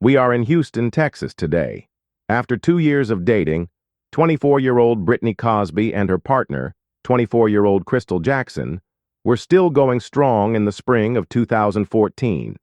We are in Houston, Texas today. After 2 years of dating, 24-year-old Britney Cosby and her partner, 24-year-old Crystal Jackson, were still going strong in the spring of 2014.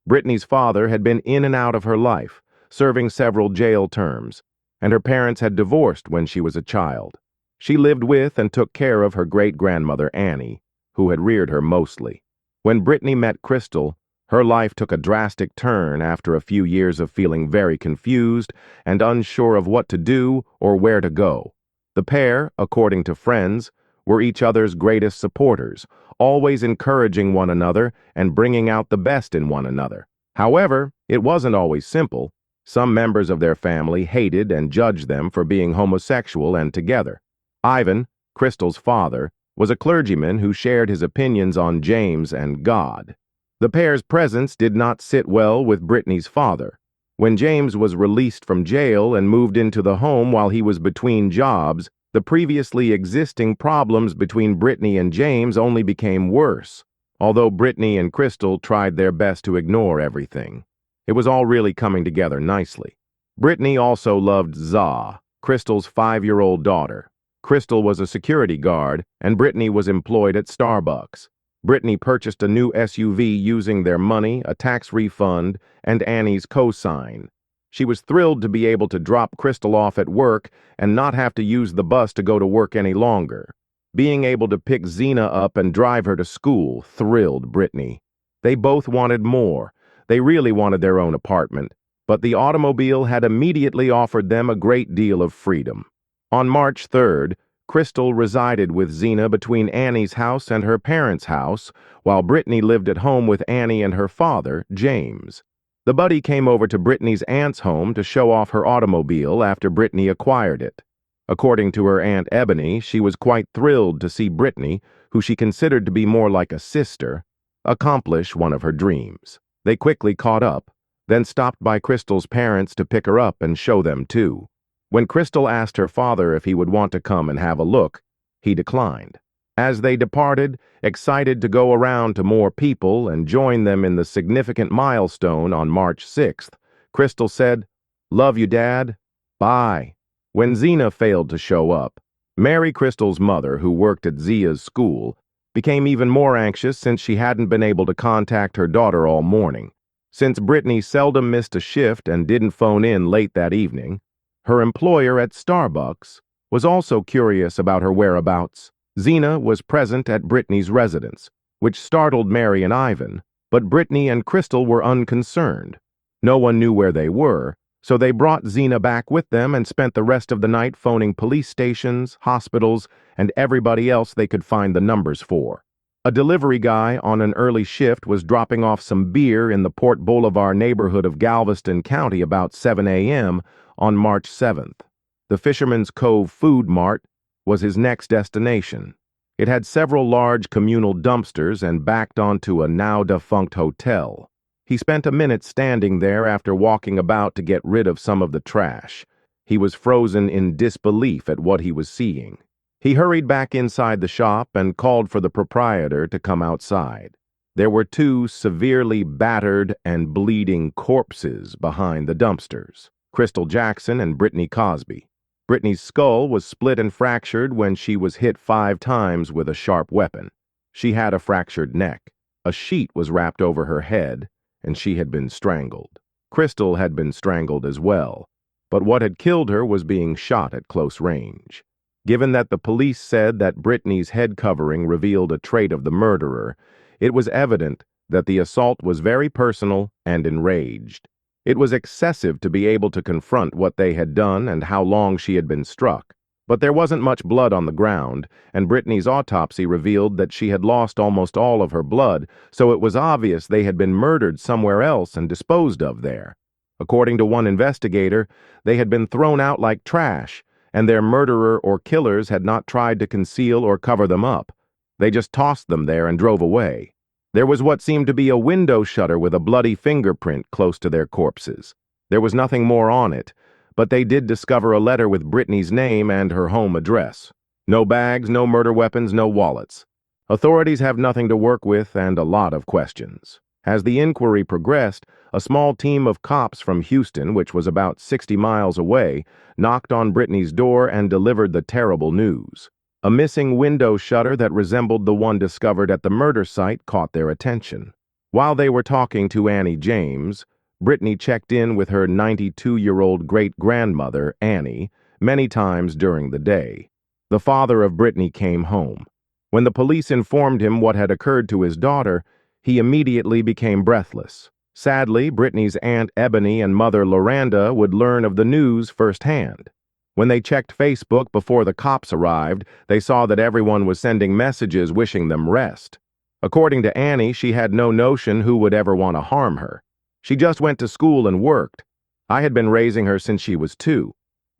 Britney's father had been in and out of her life, serving several jail terms, and her parents had divorced when she was a child. She lived with and took care of her great-grandmother Annie, who had reared her mostly. When Britney met Crystal, her life took a drastic turn after a few years of feeling very confused and unsure of what to do or where to go. The pair, according to friends, were each other's greatest supporters, always encouraging one another and bringing out the best in one another. However, it wasn't always simple. Some members of their family hated and judged them for being homosexual and together. Ivan, Crystal's father, was a clergyman who shared his opinions on James and God. The pair's presence did not sit well with Britney's father. When James was released from jail and moved into the home while he was between jobs, the previously existing problems between Britney and James only became worse, although Britney and Crystal tried their best to ignore everything. It was all really coming together nicely. Britney also loved Za, Crystal's 5-year-old daughter. Crystal was a security guard, and Britney was employed at Starbucks. Britney purchased a new SUV using their money, a tax refund, and Annie's cosign. She was thrilled to be able to drop Crystal off at work and not have to use the bus to go to work any longer. Being able to pick Zena up and drive her to school thrilled Britney. They both wanted more. They really wanted their own apartment, but the automobile had immediately offered them a great deal of freedom. On March 3rd, Crystal resided with Zena between Annie's house and her parents' house, while Britney lived at home with Annie and her father, James. The buddy came over to Britney's aunt's home to show off her automobile after Britney acquired it. According to her Aunt Ebony, she was quite thrilled to see Britney, who she considered to be more like a sister, accomplish one of her dreams. They quickly caught up, then stopped by Crystal's parents to pick her up and show them too. When Crystal asked her father if he would want to come and have a look, he declined. As they departed, excited to go around to more people and join them in the significant milestone on March 6th, Crystal said, "Love you, Dad. Bye." When Zena failed to show up, Mary, Crystal's mother, who worked at Zia's school, became even more anxious since she hadn't been able to contact her daughter all morning. Since Britney seldom missed a shift and didn't phone in late that evening, her employer at Starbucks was also curious about her whereabouts. Zena was present at Britney's residence, which startled Mary and Ivan, but Britney and Crystal were unconcerned. No one knew where they were, so they brought Zena back with them and spent the rest of the night phoning police stations, hospitals, and everybody else they could find the numbers for. A delivery guy on an early shift was dropping off some beer in the Port Boulevard neighborhood of Galveston County about 7 a.m. on March 7th. The Fisherman's Cove Food Mart was his next destination. It had several large communal dumpsters and backed onto a now-defunct hotel. He spent a minute standing there after walking about to get rid of some of the trash. He was frozen in disbelief at what he was seeing. He hurried back inside the shop and called for the proprietor to come outside. There were 2 severely battered and bleeding corpses behind the dumpsters, Crystal Jackson and Britney Cosby. Britney's skull was split and fractured when she was hit 5 times with a sharp weapon. She had a fractured neck. A sheet was wrapped over her head, and she had been strangled. Crystal had been strangled as well, but what had killed her was being shot at close range. Given that the police said that Britney's head covering revealed a trait of the murderer, it was evident that the assault was very personal and enraged. It was excessive to be able to confront what they had done and how long she had been struck. But there wasn't much blood on the ground, and Britney's autopsy revealed that she had lost almost all of her blood, so it was obvious they had been murdered somewhere else and disposed of there. According to one investigator, they had been thrown out like trash, and their murderer or killers had not tried to conceal or cover them up. They just tossed them there and drove away. There was what seemed to be a window shutter with a bloody fingerprint close to their corpses. There was nothing more on it, but they did discover a letter with Britney's name and her home address. No bags, no murder weapons, no wallets. Authorities have nothing to work with and a lot of questions. As the inquiry progressed, a small team of cops from Houston, which was about 60 miles away, knocked on Britney's door and delivered the terrible news. A missing window shutter that resembled the one discovered at the murder site caught their attention. While they were talking to Annie James, Britney checked in with her 92-year-old great-grandmother, Annie, many times during the day. The father of Britney came home. When the police informed him what had occurred to his daughter, he immediately became breathless. Sadly, Britney's Aunt Ebony and mother Loranda would learn of the news firsthand. When they checked Facebook before the cops arrived, they saw that everyone was sending messages wishing them rest. According to Annie, she had no notion who would ever want to harm her. She just went to school and worked. I had been raising her since she was 2.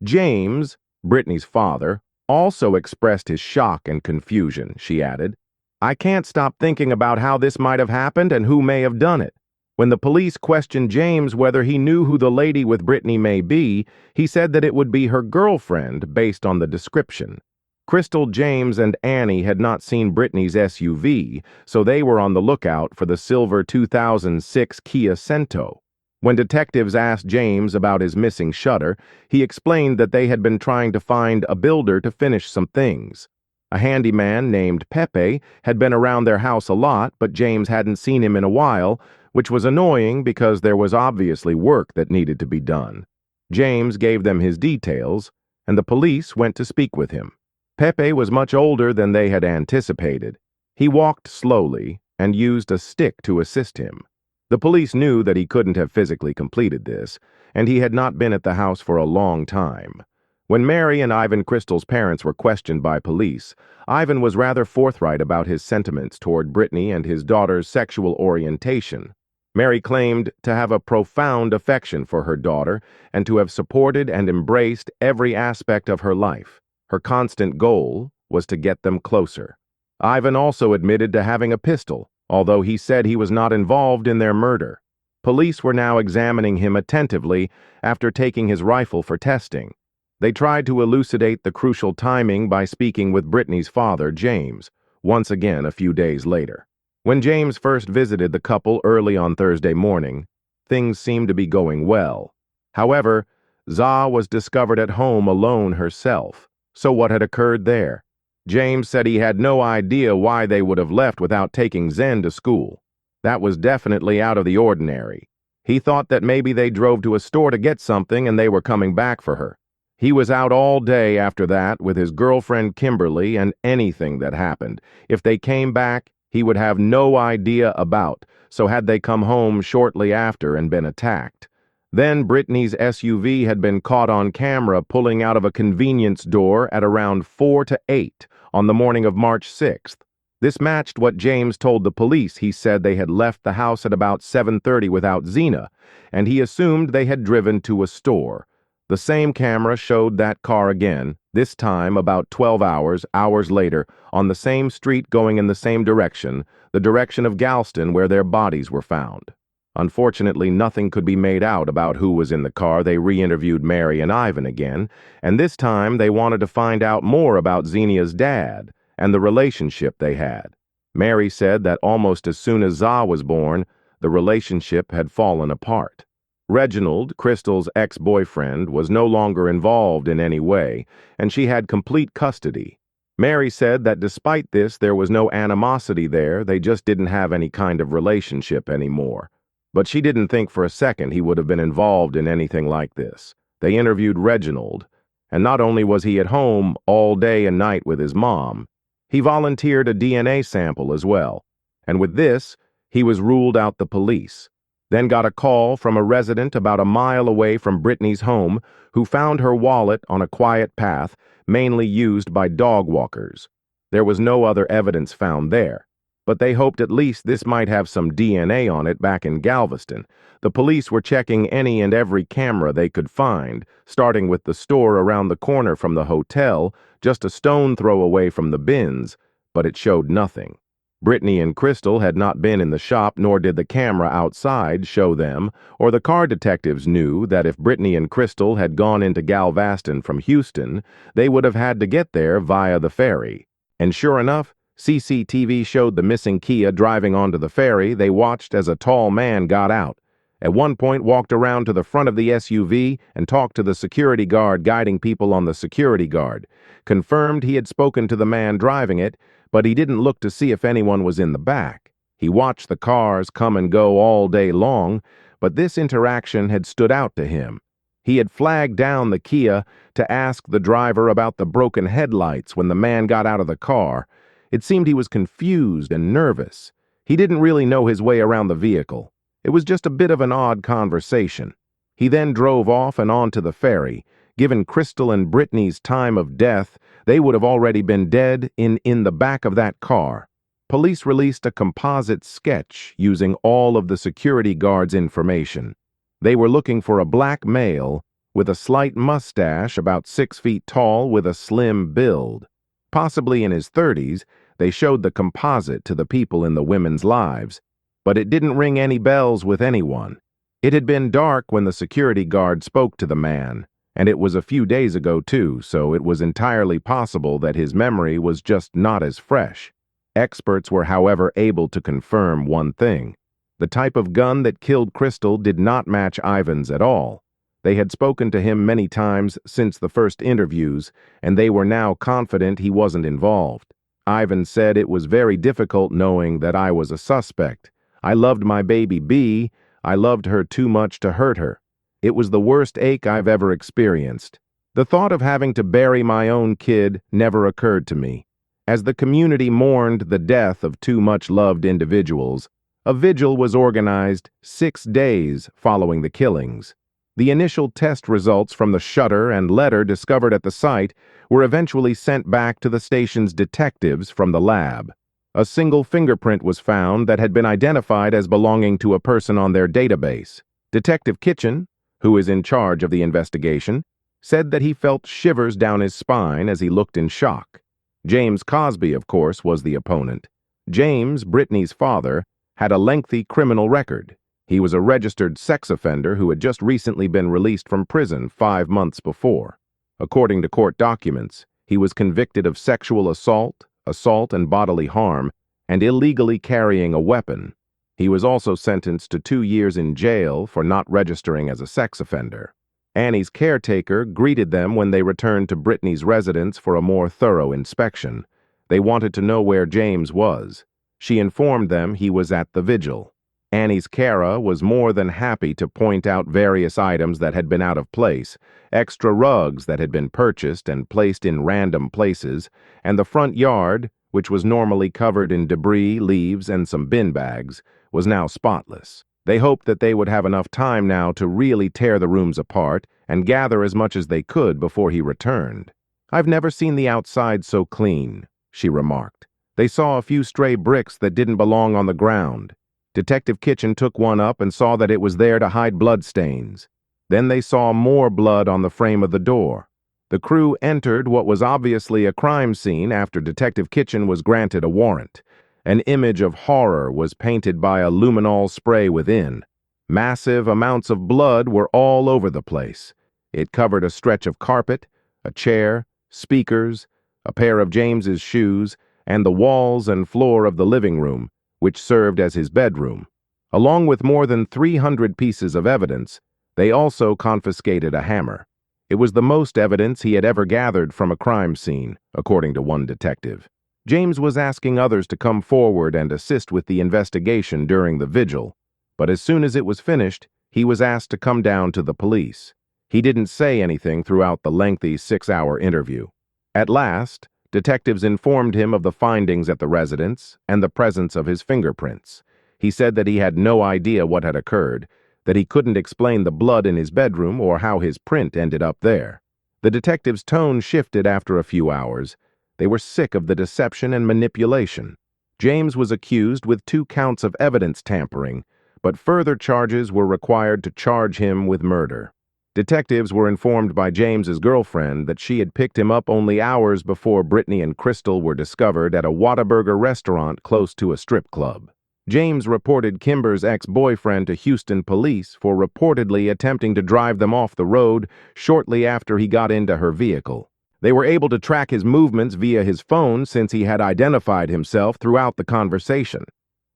James, Britney's father, also expressed his shock and confusion, she added. I can't stop thinking about how this might have happened and who may have done it. When the police questioned James whether he knew who the lady with Britney may be, he said that it would be her girlfriend based on the description. Crystal, James, and Annie had not seen Britney's SUV, so they were on the lookout for the silver 2006 Kia Cento. When detectives asked James about his missing shutter, he explained that they had been trying to find a builder to finish some things. A handyman named Pepe had been around their house a lot, but James hadn't seen him in a while, which was annoying because there was obviously work that needed to be done. James gave them his details, and the police went to speak with him. Pepe was much older than they had anticipated. He walked slowly and used a stick to assist him. The police knew that he couldn't have physically completed this, and he had not been at the house for a long time. When Mary and Ivan Crystal's parents were questioned by police, Ivan was rather forthright about his sentiments toward Britney and his daughter's sexual orientation. Mary claimed to have a profound affection for her daughter and to have supported and embraced every aspect of her life. Her constant goal was to get them closer. Ivan also admitted to having a pistol, although he said he was not involved in their murder. Police were now examining him attentively after taking his rifle for testing. They tried to elucidate the crucial timing by speaking with Britney's father, James, once again a few days later. When James first visited the couple early on Thursday morning, things seemed to be going well. However, Za was discovered at home alone herself. So what had occurred there? James said he had no idea why they would have left without taking Zen to school. That was definitely out of the ordinary. He thought that maybe they drove to a store to get something and they were coming back for her. He was out all day after that with his girlfriend Kimberly, and anything that happened, if they came back, he would have no idea about, so had they come home shortly after and been attacked. Then Britney's SUV had been caught on camera pulling out of a convenience door at around 4 to 8 on the morning of March 6th. This matched what James told the police. He said they had left the house at about 7:30 without Zena, and he assumed they had driven to a store. The same camera showed that car again, this time about 12 hours later, on the same street going in the same direction, the direction of Galveston where their bodies were found. Unfortunately, nothing could be made out about who was in the car. They re-interviewed Mary and Ivan again, and this time they wanted to find out more about Xenia's dad and the relationship they had. Mary said that almost as soon as Za was born, the relationship had fallen apart. Reginald, Crystal's ex-boyfriend, was no longer involved in any way, and she had complete custody. Mary said that despite this, there was no animosity there. They just didn't have any kind of relationship anymore. But she didn't think for a second he would have been involved in anything like this. They interviewed Reginald, and not only was he at home all day and night with his mom, he volunteered a DNA sample as well. And with this, he was ruled out the police. Then got a call from a resident about a mile away from Britney's home who found her wallet on a quiet path, mainly used by dog walkers. There was no other evidence found there, but they hoped at least this might have some DNA on it back in Galveston. The police were checking any and every camera they could find, starting with the store around the corner from the hotel, just a stone throw away from the bins, but it showed nothing. Britney and Crystal had not been in the shop, nor did the camera outside show them, or the car detectives knew that if Britney and Crystal had gone into Galveston from Houston, they would have had to get there via the ferry. And sure enough, CCTV showed the missing Kia driving onto the ferry. They watched as a tall man got out. At one point, walked around to the front of the SUV and talked to the security guard guiding people on the security guard. Confirmed he had spoken to the man driving it, but he didn't look to see if anyone was in the back. He watched the cars come and go all day long, but this interaction had stood out to him. He had flagged down the Kia to ask the driver about the broken headlights when the man got out of the car. It seemed he was confused and nervous. He didn't really know his way around the vehicle. It was just a bit of an odd conversation. He then drove off and onto the ferry. Given Crystal and Britney's time of death, they would have already been dead in the back of that car. Police released a composite sketch using all of the security guards' information. They were looking for a black male with a slight mustache, about 6 feet tall, with a slim build. Possibly in his 30s, they showed the composite to the people in the women's lives, but it didn't ring any bells with anyone. It had been dark when the security guard spoke to the man, and it was a few days ago too, so it was entirely possible that his memory was just not as fresh. Experts were, however, able to confirm one thing. The type of gun that killed Crystal did not match Ivan's at all. They had spoken to him many times since the first interviews, and they were now confident he wasn't involved. Ivan said, "It was very difficult knowing that I was a suspect. I loved my baby B. I loved her too much to hurt her. It was the worst ache I've ever experienced. The thought of having to bury my own kid never occurred to me." As the community mourned the death of two much-loved individuals, a vigil was organized 6 days following the killings. The initial test results from the shutter and letter discovered at the site were eventually sent back to the station's detectives from the lab. A single fingerprint was found that had been identified as belonging to a person on their database. Detective Kitchen, who is in charge of the investigation, said that he felt shivers down his spine as he looked in shock. James Cosby, of course, was the opponent. James, Britney's father, had a lengthy criminal record. He was a registered sex offender who had just recently been released from prison 5 months before. According to court documents, he was convicted of sexual assault and bodily harm, and illegally carrying a weapon. He was also sentenced to 2 years in jail for not registering as a sex offender. Annie's caretaker greeted them when they returned to Britney's residence for a more thorough inspection. They wanted to know where James was. She informed them he was at the vigil. Annie's carer was more than happy to point out various items that had been out of place, extra rugs that had been purchased and placed in random places, and the front yard, which was normally covered in debris, leaves, and some bin bags, was now spotless. They hoped that they would have enough time now to really tear the rooms apart and gather as much as they could before he returned. "I've never seen the outside so clean," she remarked. They saw a few stray bricks that didn't belong on the ground. Detective Kitchen took one up and saw that it was there to hide bloodstains. Then they saw more blood on the frame of the door. The crew entered what was obviously a crime scene after Detective Kitchen was granted a warrant. An image of horror was painted by a luminol spray within. Massive amounts of blood were all over the place. It covered a stretch of carpet, a chair, speakers, a pair of James's shoes, and the walls and floor of the living room, which served as his bedroom. Along with more than 300 pieces of evidence, they also confiscated a hammer. It was the most evidence he had ever gathered from a crime scene, according to one detective. James was asking others to come forward and assist with the investigation during the vigil, but as soon as it was finished, he was asked to come down to the police. He didn't say anything throughout the lengthy 6-hour interview. At last, detectives informed him of the findings at the residence and the presence of his fingerprints. He said that he had no idea what had occurred, that he couldn't explain the blood in his bedroom or how his print ended up there. The detective's tone shifted after a few hours. They were sick of the deception and manipulation. James was accused with 2 counts of evidence tampering, but further charges were required to charge him with murder. Detectives were informed by James's girlfriend that she had picked him up only hours before Britney and Crystal were discovered at a Whataburger restaurant close to a strip club. James reported Kimber's ex-boyfriend to Houston police for reportedly attempting to drive them off the road shortly after he got into her vehicle. They were able to track his movements via his phone since he had identified himself throughout the conversation.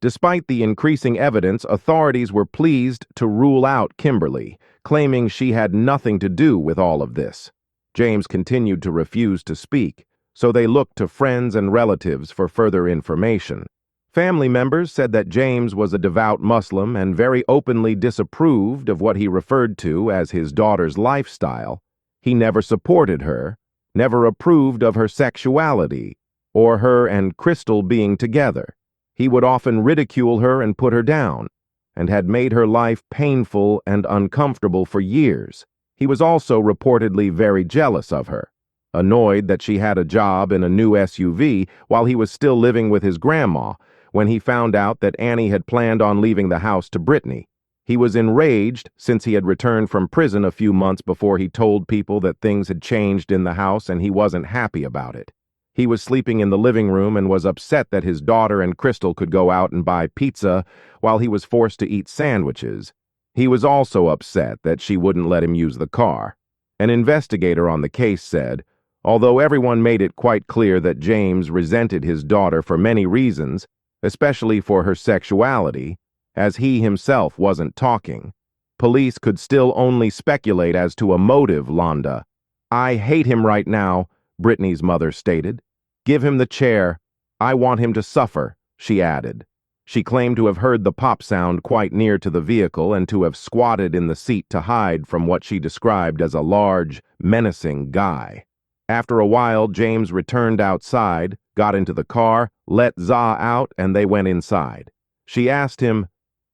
Despite the increasing evidence, authorities were pleased to rule out Kimberly, claiming she had nothing to do with all of this. James continued to refuse to speak, so they looked to friends and relatives for further information. Family members said that James was a devout Muslim and very openly disapproved of what he referred to as his daughter's lifestyle. He never supported her, never approved of her sexuality, or her and Crystal being together. He would often ridicule her and put her down, and had made her life painful and uncomfortable for years. He was also reportedly very jealous of her, annoyed that she had a job in a new SUV while he was still living with his grandma when he found out that Annie had planned on leaving the house to Britney. He was enraged since he had returned from prison a few months before he told people that things had changed in the house and he wasn't happy about it. He was sleeping in the living room and was upset that his daughter and Crystal could go out and buy pizza while he was forced to eat sandwiches. He was also upset that she wouldn't let him use the car. An investigator on the case said, although everyone made it quite clear that James resented his daughter for many reasons, especially for her sexuality, as he himself wasn't talking, police could still only speculate as to a motive, Londa. "I hate him right now," Britney's mother stated. "Give him the chair. I want him to suffer," she added. She claimed to have heard the pop sound quite near to the vehicle and to have squatted in the seat to hide from what she described as a large, menacing guy. After a while, James returned outside, got into the car, let Za out, and they went inside. She asked him,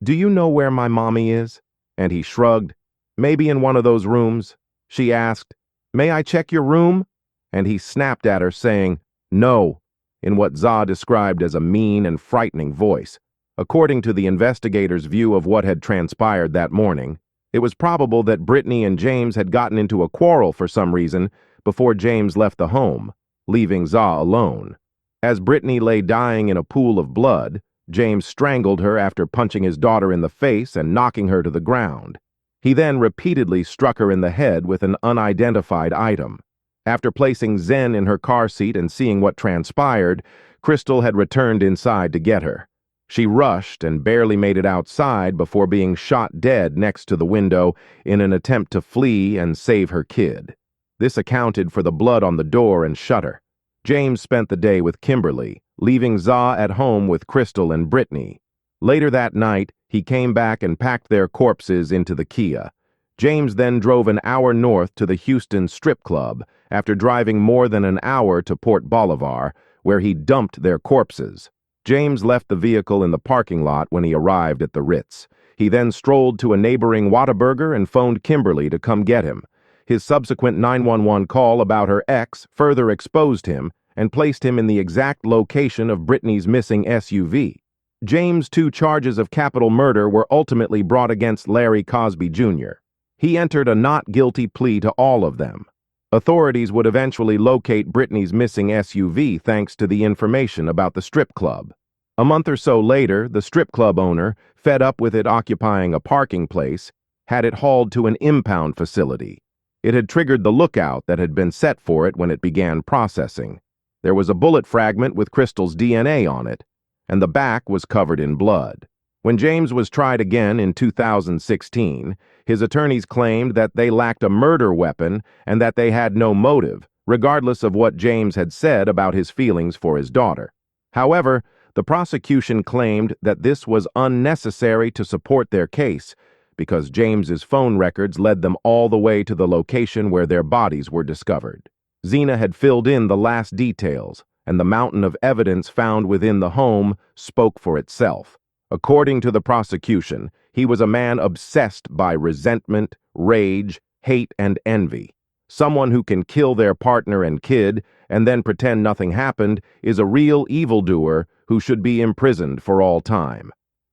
"Do you know where my mommy is?" And he shrugged. "Maybe in one of those rooms." She asked, "May I check your room?" And he snapped at her, saying, "No," in what Za described as a mean and frightening voice. According to the investigator's view of what had transpired that morning, it was probable that Britney and James had gotten into a quarrel for some reason before James left the home, leaving Za alone. As Britney lay dying in a pool of blood, James strangled her after punching his daughter in the face and knocking her to the ground. He then repeatedly struck her in the head with an unidentified item. After placing Zen in her car seat and seeing what transpired, Crystal had returned inside to get her. She rushed and barely made it outside before being shot dead next to the window in an attempt to flee and save her kid. This accounted for the blood on the door and shutter. James spent the day with Kimberly, leaving Za at home with Crystal and Britney. Later that night, he came back and packed their corpses into the Kia. James then drove an hour north to the Houston Strip Club after driving more than an hour to Port Bolivar, where he dumped their corpses. James left the vehicle in the parking lot when he arrived at the Ritz. He then strolled to a neighboring Whataburger and phoned Kimberly to come get him. His subsequent 911 call about her ex further exposed him and placed him in the exact location of Britney's missing SUV. James' 2 charges of capital murder were ultimately brought against Larry Cosby Jr. He entered a not guilty plea to all of them. Authorities would eventually locate Britney's missing SUV thanks to the information about the strip club. A month or so later, the strip club owner, fed up with it occupying a parking place, had it hauled to an impound facility. It had triggered the lookout that had been set for it when it began processing. There was a bullet fragment with Crystal's DNA on it, and the back was covered in blood. When James was tried again in 2016, his attorneys claimed that they lacked a murder weapon and that they had no motive, regardless of what James had said about his feelings for his daughter. However, the prosecution claimed that this was unnecessary to support their case because James's phone records led them all the way to the location where their bodies were discovered. Zena had filled in the last details, and the mountain of evidence found within the home spoke for itself. According to the prosecution, he was a man obsessed by resentment, rage, hate, and envy. Someone who can kill their partner and kid and then pretend nothing happened is a real evildoer who should be imprisoned for all time.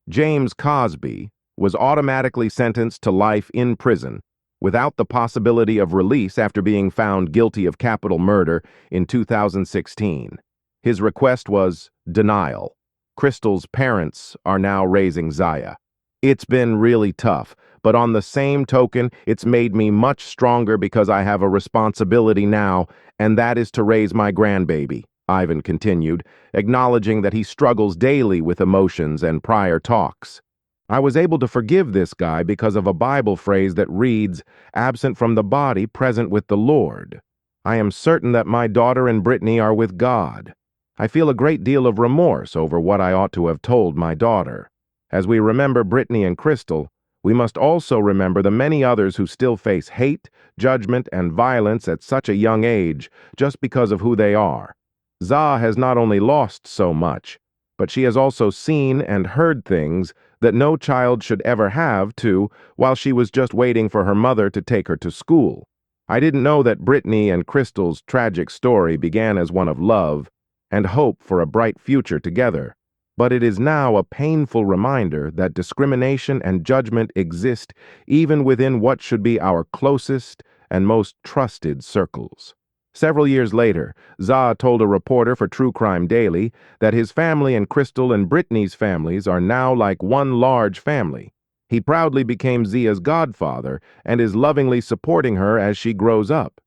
James Cosby was automatically sentenced to life in prison without the possibility of release after being found guilty of capital murder in 2016. His request was denial. Crystal's parents are now raising Zaya. It's been really tough, but on the same token, it's made me much stronger because I have a responsibility now, and that is to raise my grandbaby. Ivan continued, acknowledging that he struggles daily with emotions and prior talks. I was able to forgive this guy because of a Bible phrase that reads, "Absent from the body, present with the Lord." I am certain that my daughter and Britney are with God. I feel a great deal of remorse over what I ought to have told my daughter. As we remember Britney and Crystal, we must also remember the many others who still face hate, judgment, and violence at such a young age just because of who they are. Za has not only lost so much, but she has also seen and heard things that no child should ever have to while she was just waiting for her mother to take her to school. I didn't know that Britney and Crystal's tragic story began as one of love and hope for a bright future together, but it is now a painful reminder that discrimination and judgment exist even within what should be our closest and most trusted circles. Several years later, Za told a reporter for True Crime Daily that his family and Crystal and Britney's families are now like one large family. He proudly became Zia's godfather and is lovingly supporting her as she grows up.